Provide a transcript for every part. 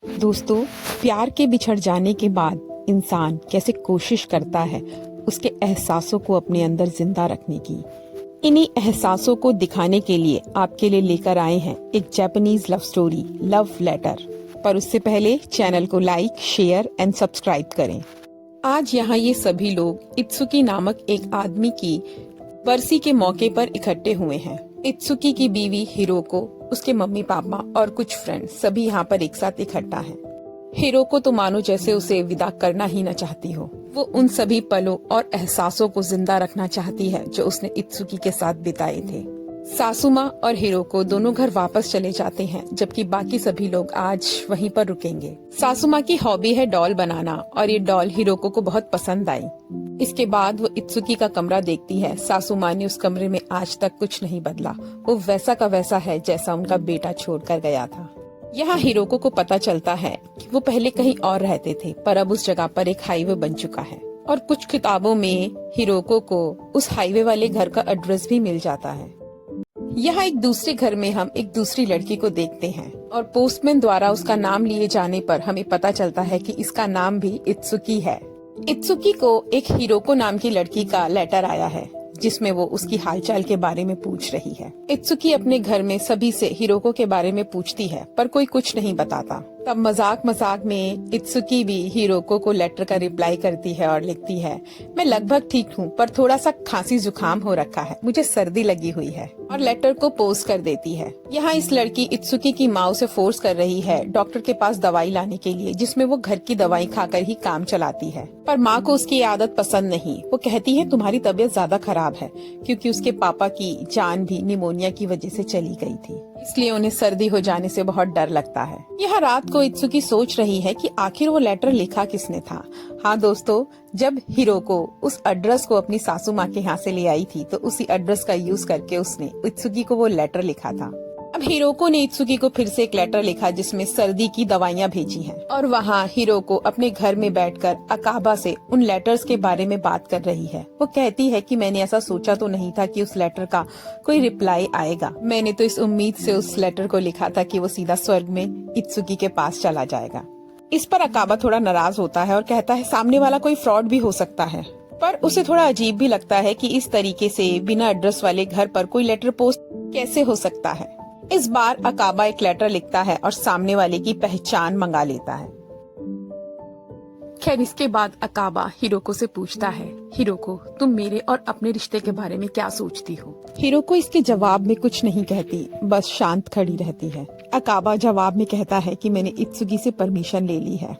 दोस्तों, प्यार के बिछड़ जाने के बाद इंसान कैसे कोशिश करता है उसके एहसासों को अपने अंदर जिंदा रखने की। इन्हीं एहसासों को दिखाने के लिए आपके लिए लेकर आए हैं एक Japanese love story, love letter. पर उससे पहले चैनल को लाइक, शेयर एंड सब्सक्राइब करें। आज यहाँ ये सभी लोग इत्सुकी नामक एक आदमी की बरसी के मौके पर इकट्ठे हुए हैं। इत्सुकी की बीवी हिरोको, उसके मम्मी पापा और कुछ फ्रेंड्स सभी यहाँ पर एक साथ इकट्ठा हैं। हिरोको तो मानो जैसे उसे विदा करना ही न चाहती हो। वो उन सभी पलों और एहसासों को जिंदा रखना चाहती है जो उसने इत्सुकी के साथ बिताए थे। सासुमा और हिरोको दोनों घर वापस चले जाते हैं, जबकि बाकी सभी लोग आज वहीं पर रुकेंगे। सासुमा की हॉबी है डॉल बनाना और ये डॉल हिरोको को बहुत पसंद आई। इसके बाद वो इत्सुकी का कमरा देखती है। सासुमा ने उस कमरे में आज तक कुछ नहीं बदला, वो वैसा का वैसा है जैसा उनका बेटा छोड़कर गया था। यहाँ हिरोको को पता चलता है कि वो पहले कहीं और रहते थे, पर अब उस जगह पर एक हाईवे बन चुका है और कुछ किताबों में हिरोको को उस हाईवे वाले घर का एड्रेस भी मिल जाता है। यहाँ एक दूसरे घर में हम एक दूसरी लड़की को देखते हैं और पोस्टमैन द्वारा उसका नाम लिए जाने पर हमें पता चलता है कि इसका नाम भी इत्सुकी है। इत्सुकी को एक हिरोको नाम की लड़की का लेटर आया है जिसमें वो उसकी हालचाल के बारे में पूछ रही है। इत्सुकी अपने घर में सभी से हिरोको के बारे में पूछती है, पर कोई कुछ नहीं बताता। तब मजाक मजाक में इत्सुकी भी हिरोको को लेटर का रिप्लाई करती है और लिखती है, मैं लगभग ठीक हूँ, पर थोड़ा सा खांसी जुकाम हो रखा है, मुझे सर्दी लगी हुई है, और लेटर को पोस्ट कर देती है। यहाँ इस लड़की इत्सुकी की माँ उसे फोर्स कर रही है डॉक्टर के पास दवाई लाने के लिए, जिसमें वो घर की दवाई खाकर ही काम चलाती है। पर माँ को उसकी आदत पसंद नहीं। वो कहती है तुम्हारी तबीयत ज्यादा खराब है, क्योंकि उसके पापा की जान भी निमोनिया की वजह से चली गई थी, इसलिए उन्हें सर्दी हो जाने से बहुत डर लगता है। यह रात को इत्सुकी सोच रही है कि आखिर वो लेटर लिखा किसने था। हाँ दोस्तों, जब हिरोको उस एड्रेस को अपनी सासू माँ के यहाँ से ले आई थी तो उसी एड्रेस का यूज करके उसने इत्सुकी को वो लेटर लिखा था। अब हिरोको ने इत्सुकी को फिर से एक लेटर लिखा जिसमें सर्दी की दवाइयाँ भेजी हैं, और वहाँ हिरोको अपने घर में बैठकर अकाबा से उन लेटर्स के बारे में बात कर रही है। वो कहती है कि मैंने ऐसा सोचा तो नहीं था कि उस लेटर का कोई रिप्लाई आएगा। मैंने तो इस उम्मीद से उस लेटर को लिखा था कि वो सीधा स्वर्ग में इत्सुकी के पास चला जाएगा। इस पर अकाबा थोड़ा नाराज होता है और कहता है सामने वाला कोई फ्रॉड भी हो सकता है, पर उसे थोड़ा अजीब भी लगता है कि इस तरीके से बिना एड्रेस वाले घर पर कोई लेटर पोस्ट कैसे हो सकता है। इस बार अकाबा एक लेटर लिखता है और सामने वाले की पहचान मंगा लेता है। खैर, इसके बाद अकाबा हिरोको से पूछता है, हिरोको तुम मेरे और अपने रिश्ते के बारे में क्या सोचती हो? हिरोको इसके जवाब में कुछ नहीं कहती, बस शांत खड़ी रहती है। अकाबा जवाब में कहता है कि मैंने इत्सुकी से परमिशन ले ली है,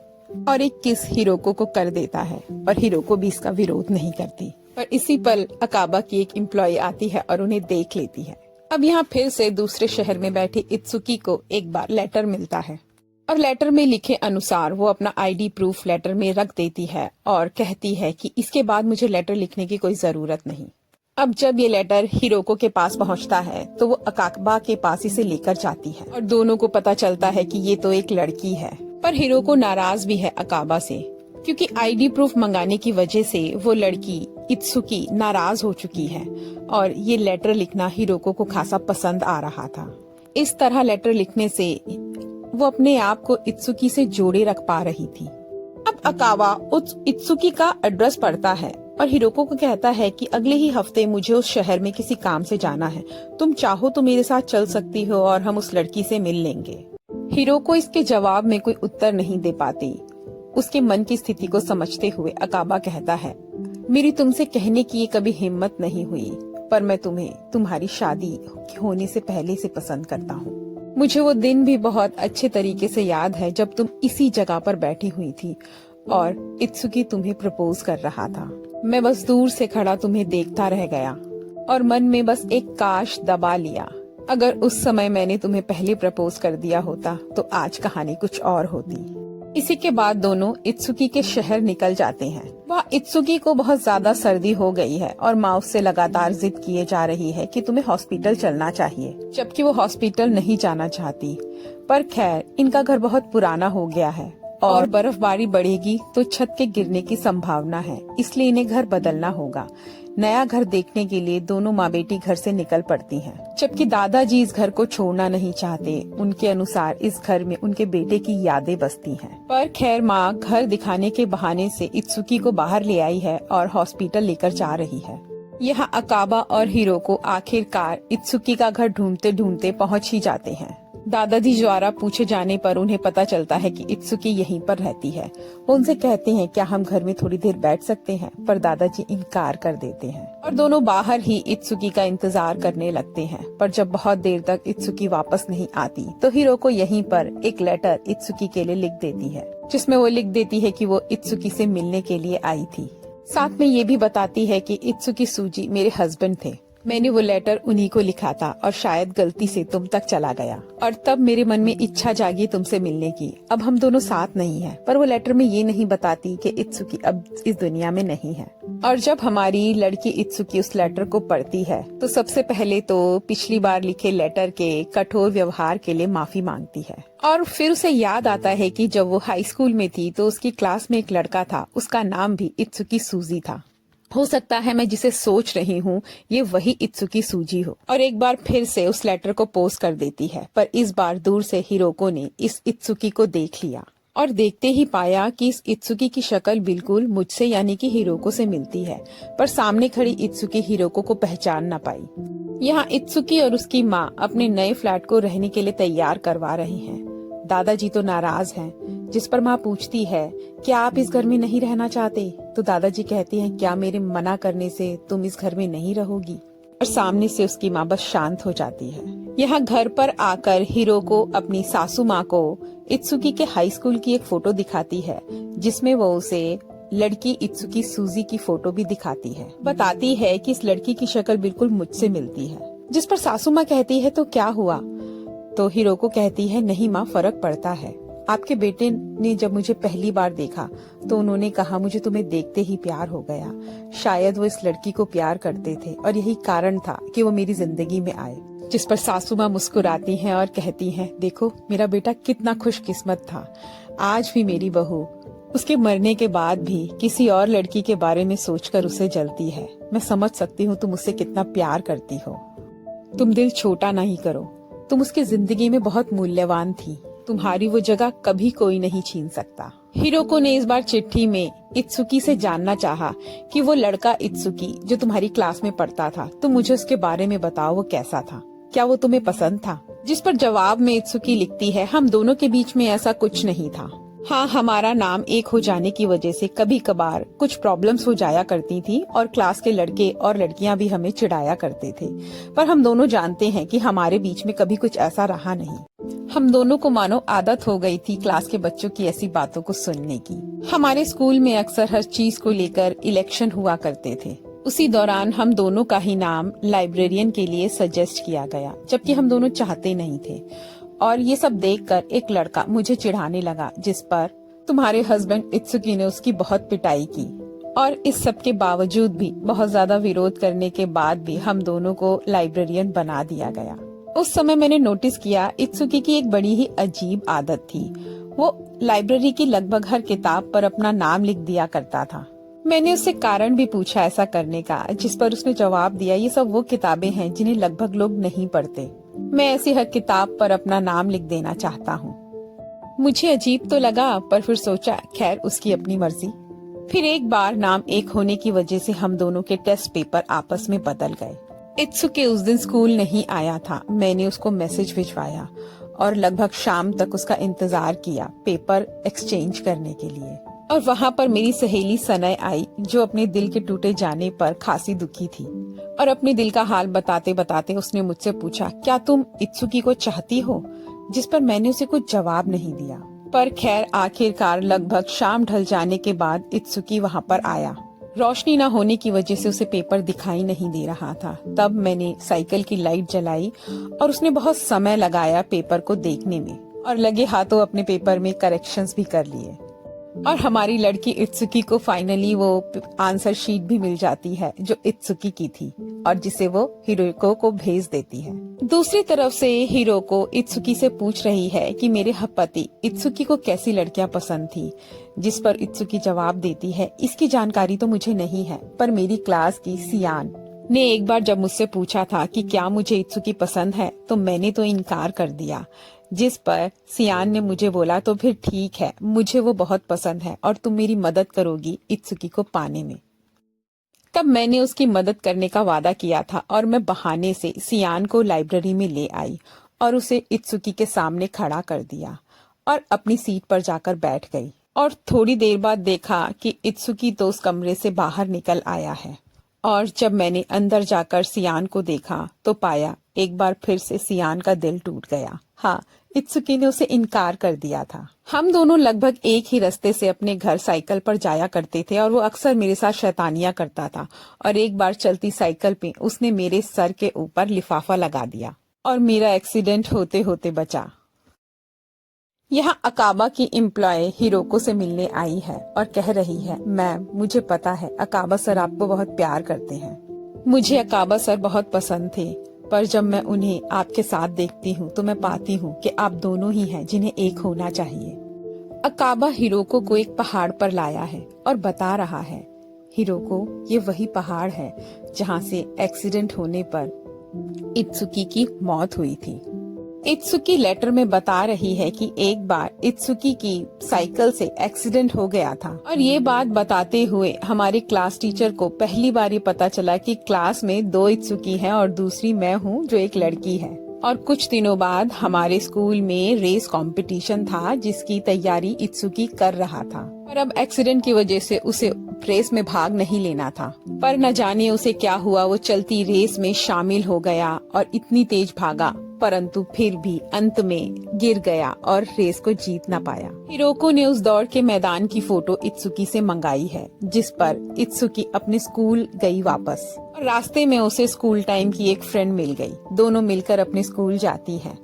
और एक किस हिरोको को कर देता है, और हिरोको भी इसका विरोध नहीं करती। पर इसी पल अकाबा की एक एम्प्लॉय आती है और उन्हें देख लेती है। अब यहाँ फिर से दूसरे शहर में बैठे इत्सुकी को एक बार लेटर मिलता है और लेटर में लिखे अनुसार वो अपना आईडी प्रूफ लेटर में रख देती है और कहती है कि इसके बाद मुझे लेटर लिखने की कोई जरूरत नहीं। अब जब ये लेटर हिरोको के पास पहुँचता है तो वो अकाबा के पास इसे लेकर जाती है और दोनों को पता चलता है कि ये तो एक लड़की है। पर हिरोको नाराज भी है अकाबा से, क्योंकि आईडी प्रूफ मंगाने की वजह से वो लड़की इत्सुकी नाराज हो चुकी है और ये लेटर लिखना हिरोको को खासा पसंद आ रहा था। इस तरह लेटर लिखने से वो अपने आप को इत्सुकी से जोड़े रख पा रही थी। अब अकाबा उस इत्सुकी का एड्रेस पढ़ता है और हिरोको को कहता है कि अगले ही हफ्ते मुझे उस शहर में किसी काम से जाना है, तुम चाहो तो मेरे साथ चल सकती हो और हम उस लड़की से मिल लेंगे। हिरोको इसके जवाब में कोई उत्तर नहीं दे पाती। उसके मन की स्थिति को समझते हुए अकाबा कहता है, मेरी तुमसे कहने की ये कभी हिम्मत नहीं हुई, पर मैं तुम्हें तुम्हारी शादी होने से पहले से पसंद करता हूँ। मुझे वो दिन भी बहुत अच्छे तरीके से याद है जब तुम इसी जगह पर बैठी हुई थी और इत्सुकी तुम्हें प्रपोज कर रहा था। मैं बस दूर से खड़ा तुम्हें देखता रह गया और मन में बस एक काश दबा लिया। अगर उस समय मैंने तुम्हें पहले प्रपोज कर दिया होता तो आज कहानी कुछ और होती। इसी के बाद दोनों इत्सुकी के शहर निकल जाते हैं। वहाँ इत्सुकी को बहुत ज्यादा सर्दी हो गई है और माँ उससे लगातार जिद किए जा रही है कि तुम्हें हॉस्पिटल चलना चाहिए, जबकि वो हॉस्पिटल नहीं जाना चाहती। पर खैर, इनका घर बहुत पुराना हो गया है और बर्फबारी बढ़ेगी तो छत के गिरने की संभावना है, इसलिए इन्हें घर बदलना होगा। नया घर देखने के लिए दोनों माँ बेटी घर से निकल पड़ती हैं, जबकि दादाजी इस घर को छोड़ना नहीं चाहते। उनके अनुसार इस घर में उनके बेटे की यादें बसती हैं। पर खैर माँ घर दिखाने के बहाने से इत्सुकी को बाहर ले आई है और हॉस्पिटल लेकर जा रही है। यहाँ अकाबा और हिरोको आखिरकार इत्सुकी का घर ढूंढते ढूंढते पहुँच ही जाते हैं। दादाजी द्वारा पूछे जाने पर उन्हें पता चलता है कि इत्सुकी यहीं पर रहती है। वो उनसे कहते हैं क्या हम घर में थोड़ी देर बैठ सकते हैं, पर दादाजी इनकार कर देते हैं और दोनों बाहर ही इत्सुकी का इंतजार करने लगते हैं। पर जब बहुत देर तक इत्सुकी वापस नहीं आती तो हिरोको यहीं पर एक लेटर इत्सुकी के लिए लिख देती है, जिसमें वो लिख देती है कि वो इत्सुकी से मिलने के लिए आई थी। साथ में ये भी बताती है कि इत्सुकी सूजी मेरे हस्बैंड थे, मैंने वो लेटर उन्हीं को लिखा था और शायद गलती से तुम तक चला गया और तब मेरे मन में इच्छा जागी तुमसे मिलने की। अब हम दोनों साथ नहीं हैं, पर वो लेटर में ये नहीं बताती कि इत्सुकी अब इस दुनिया में नहीं है। और जब हमारी लड़की इत्सुकी उस लेटर को पढ़ती है तो सबसे पहले तो पिछली बार लिखे लेटर के कठोर व्यवहार के लिए माफी मांगती है और फिर उसे याद आता है कि जब वो हाई स्कूल में थी तो उसकी क्लास में एक लड़का था, उसका नाम भी इत्सुकी सूजी था। हो सकता है मैं जिसे सोच रही हूँ ये वही इत्सुकी सूजी हो। और एक बार फिर से उस लेटर को पोस्ट कर देती है, पर इस बार दूर से हिरोको ने इस इत्सुकी को देख लिया और देखते ही पाया कि इस इत्सुकी की शक्ल बिल्कुल मुझसे यानी कि हिरोको से मिलती है, पर सामने खड़ी इत्सुकी हिरोको को पहचान न पाई। यहाँ इत्सुकी और उसकी माँ अपने नए फ्लैट को रहने के लिए तैयार करवा रही हैं। दादाजी तो नाराज हैं, जिस पर माँ पूछती है क्या आप इस घर में नहीं रहना चाहते, तो दादाजी कहते हैं क्या मेरे मना करने से तुम इस घर में नहीं रहोगी। और सामने से उसकी माँ बस शांत हो जाती है। यहाँ घर पर आकर हिरोको अपनी सासू माँ को इत्सुकी के हाई स्कूल की एक फोटो दिखाती है, जिसमें वो उसे लड़की इत्सुकी सूजी की फोटो भी दिखाती है। बताती है कि इस लड़की की शक्ल बिल्कुल मुझसे मिलती है, जिस पर सासू माँ कहती है तो क्या हुआ, तो हिरोको कहती है नहीं माँ फर्क पड़ता है। आपके बेटे ने जब मुझे पहली बार देखा तो उन्होंने कहा मुझे तुम्हें देखते ही प्यार हो गया। शायद वो इस लड़की को प्यार करते थे और यही कारण था कि वो मेरी जिंदगी में आए। जिस पर सासू माँ मुस्कुराती हैं और कहती हैं देखो मेरा बेटा कितना खुशकिस्मत था, आज भी मेरी बहू उसके मरने के बाद भी किसी और लड़की के बारे में सोचकर उसे जलती है। मैं समझ सकती हूँ तुम उससे कितना प्यार करती हो। तुम दिल छोटा नहीं करो, तुम उसकी जिंदगी में बहुत मूल्यवान थी, तुम्हारी वो जगह कभी कोई नहीं छीन सकता। हिरोको ने इस बार चिट्ठी में इत्सुकी से जानना चाहा कि वो लड़का इत्सुकी जो तुम्हारी क्लास में पढ़ता था, तुम मुझे उसके बारे में बताओ, वो कैसा था, क्या वो तुम्हें पसंद था। जिस पर जवाब में इत्सुकी लिखती है हम दोनों के बीच में ऐसा कुछ नहीं था। हाँ, हमारा नाम एक हो जाने की वजह से कभी कभार कुछ प्रॉब्लम्स हो जाया करती थी और क्लास के लड़के और लड़कियां भी हमें चिढ़ाया करते थे, पर हम दोनों जानते हैं कि हमारे बीच में कभी कुछ ऐसा रहा नहीं। हम दोनों को मानो आदत हो गई थी क्लास के बच्चों की ऐसी बातों को सुनने की। हमारे स्कूल में अक्सर हर चीज को लेकर इलेक्शन हुआ करते थे। उसी दौरान हम दोनों का ही नाम लाइब्रेरियन के लिए सजेस्ट किया गया, जबकि हम दोनों चाहते नहीं थे। और ये सब देखकर एक लड़का मुझे चिढ़ाने लगा, जिस पर तुम्हारे हस्बैंड इत्सुकी ने उसकी बहुत पिटाई की। और इस सब के बावजूद भी, बहुत ज्यादा विरोध करने के बाद भी हम दोनों को लाइब्रेरियन बना दिया गया। उस समय मैंने नोटिस किया इत्सुकी की एक बड़ी ही अजीब आदत थी। वो लाइब्रेरी की लगभग हर किताब पर अपना नाम लिख दिया करता था। मैंने उससे कारण भी पूछा ऐसा करने का, जिस पर उसने जवाब दिया ये सब वो किताबें हैं जिन्हें लगभग लोग नहीं पढ़ते। मैं ऐसी हर किताब पर अपना नाम लिख देना चाहता हूँ। मुझे अजीब तो लगा, पर फिर सोचा खैर उसकी अपनी मर्जी। फिर एक बार नाम एक होने की वजह से हम दोनों के टेस्ट पेपर आपस में बदल गए। इत्सुकी उस दिन स्कूल नहीं आया था। मैंने उसको मैसेज भिजवाया और लगभग शाम तक उसका इंतजार किया पेपर एक्सचेंज करने के लिए। और वहाँ पर मेरी सहेली सनय आई, जो अपने दिल के टूटे जाने पर खासी दुखी थी। और अपने दिल का हाल बताते बताते उसने मुझसे पूछा क्या तुम इत्सुकी को चाहती हो, जिस पर मैंने उसे कुछ जवाब नहीं दिया। पर खैर आखिरकार लगभग शाम ढल जाने के बाद इत्सुकी वहाँ पर आया। रोशनी न होने की वजह से उसे पेपर दिखाई नहीं दे रहा था। तब मैंने साइकिल की लाइट जलाई और उसने बहुत समय लगाया पेपर को देखने में और लगे हाथों अपने पेपर में करेक्शंस भी कर लिए। और हमारी लड़की इत्सुकी को फाइनली वो आंसर शीट भी मिल जाती है जो इत्सुकी की थी और जिसे वो हिरोको को भेज देती है। दूसरी तरफ से हिरोको इत्सुकी से पूछ रही है कि मेरे पति इत्सुकी को कैसी लड़कियां पसंद थी, जिस पर इत्सुकी जवाब देती है इसकी जानकारी तो मुझे नहीं है, पर मेरी क्लास की सियान ने एक बार जब मुझसे पूछा था कि क्या मुझे इत्सुकी पसंद है तो मैंने तो इनकार कर दिया, जिस पर सियान ने मुझे बोला तो फिर ठीक है, मुझे वो बहुत पसंद है और तुम मेरी मदद करोगी इत्सुकी को पाने में। तब मैंने उसकी मदद करने का वादा किया था और मैं बहाने से सियान को लाइब्रेरी में ले आई और उसे इत्सुकी के सामने खड़ा कर दिया और अपनी सीट पर जाकर बैठ गई। और थोड़ी देर बाद देखा कि इत्सुकी तो उस कमरे से बाहर निकल आया है और जब मैंने अंदर जाकर सियान को देखा तो पाया एक बार फिर से सियान का दिल टूट गया। हाँ, इत्सुकी ने उसे इनकार कर दिया था। हम दोनों लगभग एक ही रास्ते से अपने घर साइकिल पर जाया करते थे और वो अक्सर मेरे साथ शैतानियां करता था और एक बार चलती साइकिल पे उसने मेरे सर के ऊपर लिफाफा लगा दिया और मेरा एक्सीडेंट होते होते बचा। यहाँ अकाबा की एम्प्लॉय हिरोको से मिलने आई है और कह रही है, मैम मुझे पता है अकाबा सर आपको बहुत प्यार करते हैं। मुझे अकाबा सर बहुत पसंद थे, पर जब मैं उन्हें आपके साथ देखती हूँ तो मैं पाती हूँ कि आप दोनों ही हैं जिन्हें एक होना चाहिए। अकाबा हिरोको को एक पहाड़ पर लाया है और बता रहा है, हिरोको ये वही पहाड़ है जहाँ से एक्सीडेंट होने पर इत्सुकी की मौत हुई थी। इत्सुकी लेटर में बता रही है कि एक बार इत्सुकी की साइकिल से एक्सीडेंट हो गया था और ये बात बताते हुए हमारे क्लास टीचर को पहली बार ये पता चला कि क्लास में 2 इत्सुकी हैं और दूसरी मैं हूँ जो एक लड़की है। और कुछ दिनों बाद हमारे स्कूल में रेस कंपटीशन था जिसकी तैयारी इत्सुकी कर रहा था और अब एक्सीडेंट की वजह से उसे रेस में भाग नहीं लेना था, पर न जाने उसे क्या हुआ, वो चलती रेस में शामिल हो गया और इतनी तेज भागा परंतु फिर भी अंत में गिर गया और रेस को जीत न पाया। हिरोको ने उस दौड़ के मैदान की फोटो इत्सुकी से मंगाई है जिस पर इत्सुकी अपने स्कूल गई वापस और रास्ते में उसे स्कूल टाइम की एक फ्रेंड मिल गई। दोनों मिलकर अपने स्कूल जाती हैं।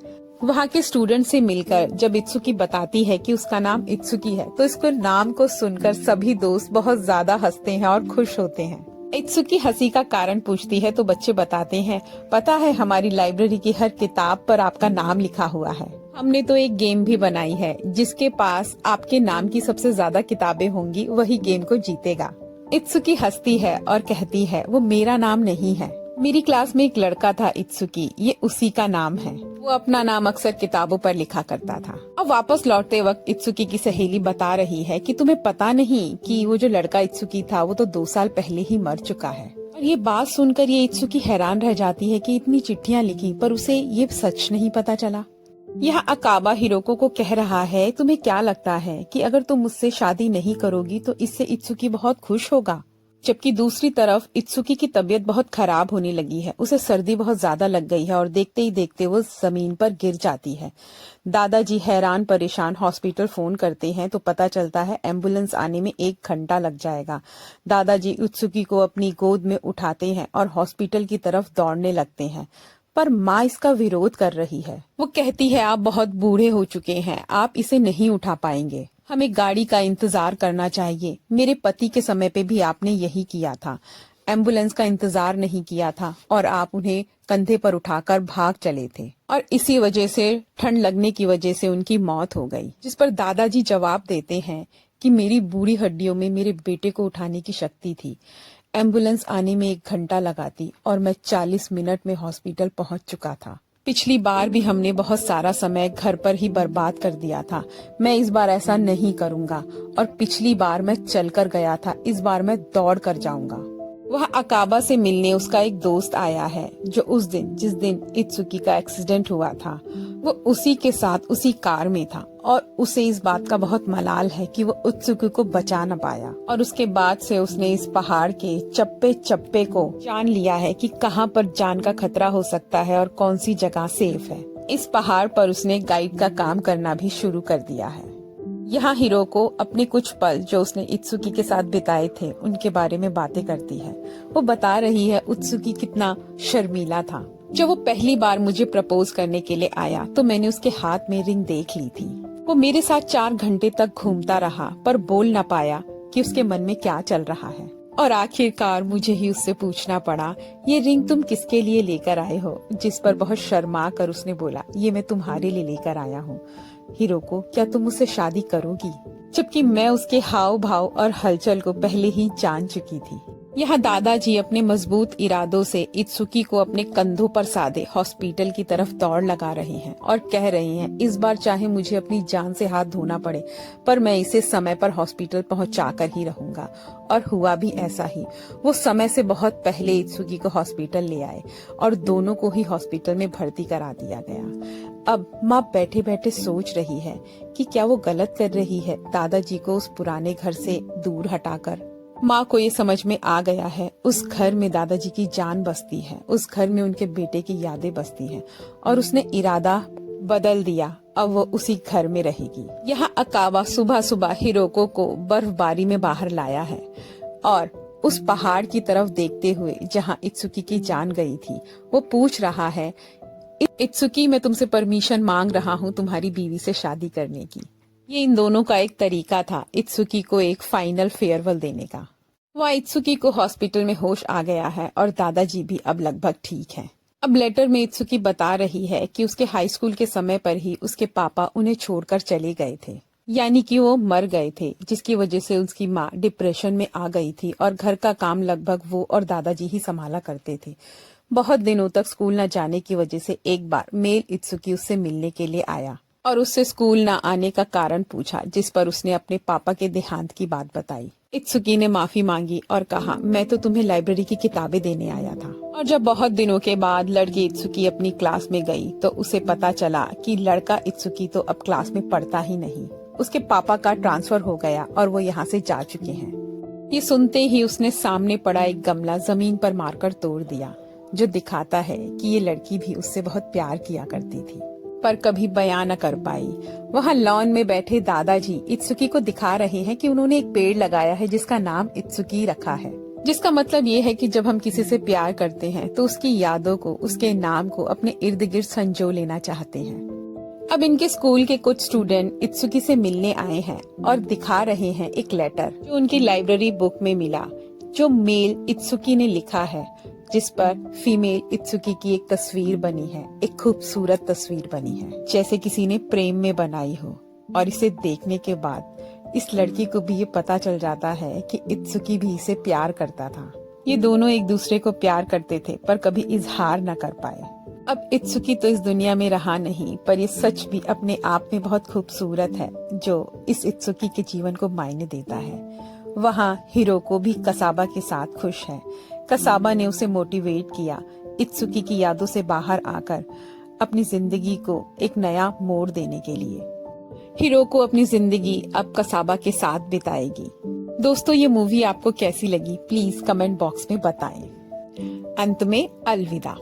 वहाँ के स्टूडेंट से मिलकर जब इत्सुकी बताती है कि उसका नाम इत्सुकी है तो इसको नाम को सुनकर सभी दोस्त बहुत ज्यादा हंसते हैं और खुश होते हैं। इत्सुकी हंसी का कारण पूछती है तो बच्चे बताते हैं, पता है हमारी लाइब्रेरी की हर किताब पर आपका नाम लिखा हुआ है। हमने तो एक गेम भी बनाई है जिसके पास आपके नाम की सबसे ज्यादा किताबें होंगी वही गेम को जीतेगा। इत्सुकी हंसती है और कहती है, वो मेरा नाम नहीं है, मेरी क्लास में एक लड़का था इत्सुकी, ये उसी का नाम है। वो अपना नाम अक्सर किताबों पर लिखा करता था। अब वापस लौटते वक्त इत्सुकी की सहेली बता रही है कि तुम्हें पता नहीं कि वो जो लड़का इत्सुकी था वो तो 2 साल पहले ही मर चुका है। और ये बात सुनकर ये इत्सुकी हैरान रह जाती है कि इतनी चिट्ठियां लिखी पर उसे ये सच नहीं पता चला। यहाँ अकाबा हिरोको को कह रहा है, तुम्हें क्या लगता है कि अगर तुम मुझसे शादी नहीं करोगी तो इससे इत्सुकी बहुत खुश होगा। जबकि दूसरी तरफ इत्सुकी की तबीयत बहुत खराब होने लगी है, उसे सर्दी बहुत ज्यादा लग गई है और देखते ही देखते वो जमीन पर गिर जाती है। दादाजी हैरान परेशान हॉस्पिटल फोन करते हैं तो पता चलता है एम्बुलेंस आने में 1 घंटा लग जाएगा। दादाजी इत्सुकी को अपनी गोद में उठाते हैं और हॉस्पिटल की तरफ दौड़ने लगते हैं, पर माँ इसका विरोध कर रही है। वो कहती है, आप बहुत बूढ़े हो चुके हैं, आप इसे नहीं उठा पाएंगे, हमें गाड़ी का इंतजार करना चाहिए। मेरे पति के समय पे भी आपने यही किया था, एम्बुलेंस का इंतजार नहीं किया था और आप उन्हें कंधे पर उठाकर भाग चले थे और इसी वजह से ठंड लगने की वजह से उनकी मौत हो गई। जिस पर दादाजी जवाब देते हैं कि मेरी बूढ़ी हड्डियों में मेरे बेटे को उठाने की शक्ति थी, एम्बुलेंस आने में 1 घंटा लगाती और मैं 40 मिनट में हॉस्पिटल पहुंच चुका था। पिछली बार भी हमने बहुत सारा समय घर पर ही बर्बाद कर दिया था, मैं इस बार ऐसा नहीं करूंगा और पिछली बार मैं चलकर गया था, इस बार मैं दौड़ कर जाऊंगा। वह अकाबा से मिलने उसका एक दोस्त आया है जो उस दिन जिस दिन इत्सुकी का एक्सीडेंट हुआ था वो उसी के साथ उसी कार में था और उसे इस बात का बहुत मलाल है कि वो इत्सुकी को बचा न पाया और उसके बाद से उसने इस पहाड़ के चप्पे चप्पे को जान लिया है कि कहाँ पर जान का खतरा हो सकता है और कौन सी जगह सेफ है। इस पहाड़ पर उसने गाइड का काम करना भी शुरू कर दिया है। यहाँ हिरोको अपने कुछ पल जो उसने इत्सुकी के साथ बिताए थे उनके बारे में बातें करती है। वो बता रही है इत्सुकी कितना शर्मीला था। जब वो पहली बार मुझे प्रपोज करने के लिए आया तो मैंने उसके हाथ में रिंग देख ली थी। वो मेरे साथ 4 घंटे तक घूमता रहा पर बोल न पाया कि उसके मन में क्या चल रहा है। और आखिरकार मुझे ही उससे पूछना पड़ा, ये रिंग तुम किसके लिए लेकर आए हो? जिस पर बहुत शर्मा कर उसने बोला, ये मैं तुम्हारे लिए लेकर आया हूँ। हिरोको, क्या तुम मुझसे शादी करोगी? जबकि मैं उसके हाव भाव और हलचल को पहले ही जान चुकी थी। यहाँ दादाजी अपने मजबूत इरादों से इत्सुकी को अपने कंधों पर साधे हॉस्पिटल की तरफ दौड़ लगा रहे हैं और कह रहे हैं, इस बार चाहे मुझे अपनी जान से हाथ धोना पड़े पर मैं इसे समय पर हॉस्पिटल पहुंचा कर ही रहूंगा। और हुआ भी ऐसा ही। वो समय से बहुत पहले इत्सुकी को हॉस्पिटल ले आए और दोनों को ही हॉस्पिटल में भर्ती करा दिया गया। अब माँ बैठे बैठे सोच रही है कि क्या वो गलत कर रही है दादाजी को उस पुराने घर से दूर हटाकर। माँ को ये समझ में आ गया है, उस घर में दादाजी की जान बसती है, उस घर में उनके बेटे की यादें बसती हैं और उसने इरादा बदल दिया। अब वो उसी घर में रहेगी। यहाँ अकावा सुबह सुबह हिरोको को बर्फबारी में बाहर लाया है और उस पहाड़ की तरफ देखते हुए जहाँ इत्सुकी की जान गई थी, वो पूछ रहा है, इत्सुकी मैं तुमसे परमिशन मांग रहा हूँ तुम्हारी बीवी से शादी करने की। ये इन दोनों का एक तरीका था इत्सुकी को एक फाइनल फेयरवेल देने का। वह इत्सुकी को हॉस्पिटल में होश आ गया है और दादाजी भी अब लगभग ठीक हैं। अब लेटर में इत्सुकी बता रही है कि उसके हाई स्कूल के समय पर ही उसके पापा उन्हें छोड़कर चले गए थे, यानी कि वो मर गए थे, जिसकी वजह से उसकी माँ डिप्रेशन में आ गई थी और घर का काम लगभग वो और दादाजी ही संभाला करते थे। बहुत दिनों तक स्कूल न जाने की वजह से एक बार मेल इत्सुकी उससे मिलने के लिए आया और उससे स्कूल न आने का कारण पूछा, जिस पर उसने अपने पापा के देहांत की बात बताई। इत्सुकी ने माफी मांगी और कहा, मैं तो तुम्हें लाइब्रेरी की किताबें देने आया था। और जब बहुत दिनों के बाद लड़की इत्सुकी अपनी क्लास में गई तो उसे पता चला कि लड़का इत्सुकी तो अब क्लास में पढ़ता ही नहीं, उसके पापा का ट्रांसफर हो गया और वो यहाँ से जा चुके हैं। ये सुनते ही उसने सामने पड़ा एक गमला जमीन पर मारकर तोड़ दिया, जो दिखाता है कि ये लड़की भी उससे बहुत प्यार किया करती थी पर कभी बयान न कर पाई। वहाँ लॉन में बैठे दादाजी इत्सुकी को दिखा रहे हैं कि उन्होंने एक पेड़ लगाया है जिसका नाम इत्सुकी रखा है, जिसका मतलब ये है कि जब हम किसी से प्यार करते हैं तो उसकी यादों को, उसके नाम को अपने इर्द गिर्द संजो लेना चाहते हैं। अब इनके स्कूल के कुछ स्टूडेंट इत्सुकी से मिलने आए हैं और दिखा रहे हैं एक लेटर जो उनकी लाइब्रेरी बुक में मिला, जो मेल इत्सुकी ने लिखा है, जिस पर फीमेल इत्सुकी की एक तस्वीर बनी है, एक खूबसूरत तस्वीर बनी है, जैसे किसी ने प्रेम में बनाई हो। और इसे देखने के बाद इस लड़की को भी ये पता चल जाता है कि इत्सुकी भी इसे प्यार करता था। ये दोनों एक दूसरे को प्यार करते थे पर कभी इजहार न कर पाए। अब इत्सुकी तो इस दुनिया में रहा नहीं, पर ये सच भी अपने आप में बहुत खूबसूरत है, जो इस इत्सुकी के जीवन को मायने देता है। वहाँ हिरोको भी कसाबा के साथ खुश है। कसाबा ने उसे मोटिवेट किया इत्सुकी की यादों से बाहर आकर अपनी जिंदगी को एक नया मोड़ देने के लिए। हिरोको अपनी जिंदगी अब कसाबा के साथ बिताएगी। दोस्तों, ये मूवी आपको कैसी लगी प्लीज कमेंट बॉक्स में बताएं। अंत में अलविदा।